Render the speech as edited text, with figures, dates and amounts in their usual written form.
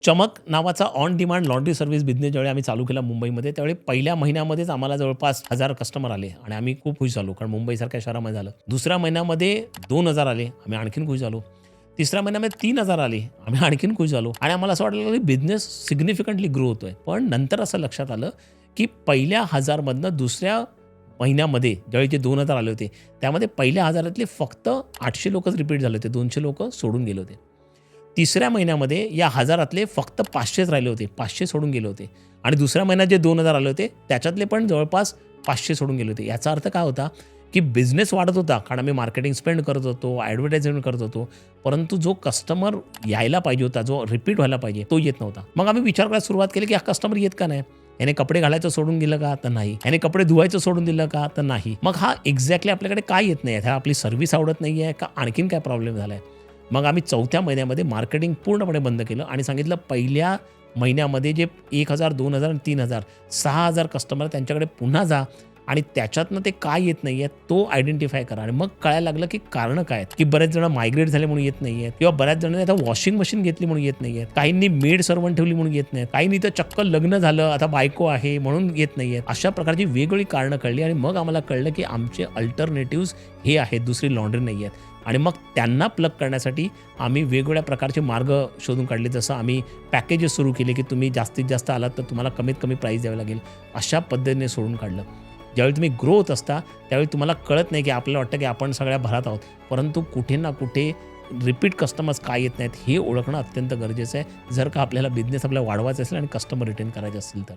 चमक नावाचा on demand laundry service business ज्यावेळी आम्ही चालू केला मुंबईमध्ये, त्यावेळी पहिल्या महिन्यामध्येच आम्हाला जवळपास 1000 कस्टमर आले आणि आम्ही खूप खुश झालो. कारण मुंबईसारख्या शहरामध्ये झालं. दुसऱ्या महिन्यामध्ये 2000 आले, आम्ही आणखीन खुश झालो. तिसऱ्या महिन्यामध्ये 3000 आले, आम्ही आणखीन खुश झालो आणि आम्हाला असं वाटलं की बिझनेस सिग्निफिकंटली ग्रो होतोय. पण नंतर असं लक्षात आलं की पहिल्या 1000 मधनं दुसऱ्या महिन्यामध्ये ज्यावेळी जे 2000 आले होते, त्यामध्ये पहिल्या 1000तले फक्त 800 लोकच रिपीट झाले होते. 200 लोकं सोडून गेले होते. तिसऱ्या महिन्यामध्ये या 1000तले फक्त 500च राहिले होते. 500 सोडून गेले होते आणि दुसऱ्या महिन्यात जे 2000 आले होते, त्याच्यातले पण जवळपास 500 सोडून गेले होते. याचा अर्थ काय होता, की बिझनेस वाढत होता. कारण आम्ही मार्केटिंग स्पेंड करत होतो, ॲडव्हर्टायझमेंट करत होतो. परंतु जो कस्टमर यायला पाहिजे होता, जो रिपीट व्हायला पाहिजे, तो येत नव्हता. मग आम्ही विचार करायला सुरुवात केली, की हा कस्टमर येत का नाही? याने कपडे घालायचं सोडून दिलं का? तर नाही. याने कपडे धुवायचं सोडून दिलं का? तर नाही. मग हा एक्झॅक्टली आपल्याकडे काय येत नाही? ह्या आपली सर्व्हिस आवडत नाही आहे का आणखीन काय प्रॉब्लेम झाला आहे? मग आम्ही चौथ्या महिन्यामध्ये मार्केटिंग पूर्णपणे बंद केलं आणि सांगितलं पहिल्या महिन्यामध्ये जे 1000, 2000 आणि 3000, 6000 कस्टमर त्यांच्याकडे पुन्हा जा आणि त्याच्यातनं ते काय येत नाही आहेत तो आयडेंटिफाय करा. आणि मग कळायला लागलं की कारणं काय आहेत, की बरेच जण मायग्रेट झाले म्हणून येत नाही आहेत किंवा बऱ्याच जणांनी आता वॉशिंग मशीन घेतली म्हणून येत नाही आहेत. काहींनी मेड सर्वंट ठेवली म्हणून येत नाहीत. काहींनी तर चक्क लग्न झालं, आता बायको आहे म्हणून येत नाही आहेत. अशा प्रकारची वेगवेगळी कारणं कळली आणि मग आम्हाला कळलं की आमचे अल्टरनेटिव्हज हे आहेत, दुसरी लॉन्ड्री नाही आहेत. आणि मग त्यांना प्लग करण्यासाठी आम्ही वेगवेगळ्या प्रकारचे मार्ग शोधून काढले. जसं आम्ही पॅकेजेस सुरू केले, की तुम्ही जास्तीत जास्त आलात तर तुम्हाला कमीत कमी प्राईस द्यावी लागेल. अशा पद्धतीने सोडून काढलं. ज्यावेळी तुम्ही ग्रो होत असता, त्यावेळी तुम्हाला कळत नाही, की आपल्याला वाटतं, की आपण सगळ्या भरात आहोत. परंतु कुठे ना कुठे रिपीट कस्टमर्स का येत नाहीत हे ओळखणं अत्यंत गरजेचं आहे. जर का आपल्याला बिझनेस आपल्याला वाढवायचा असेल आणि कस्टमर रिटेन करायचे असतील तर.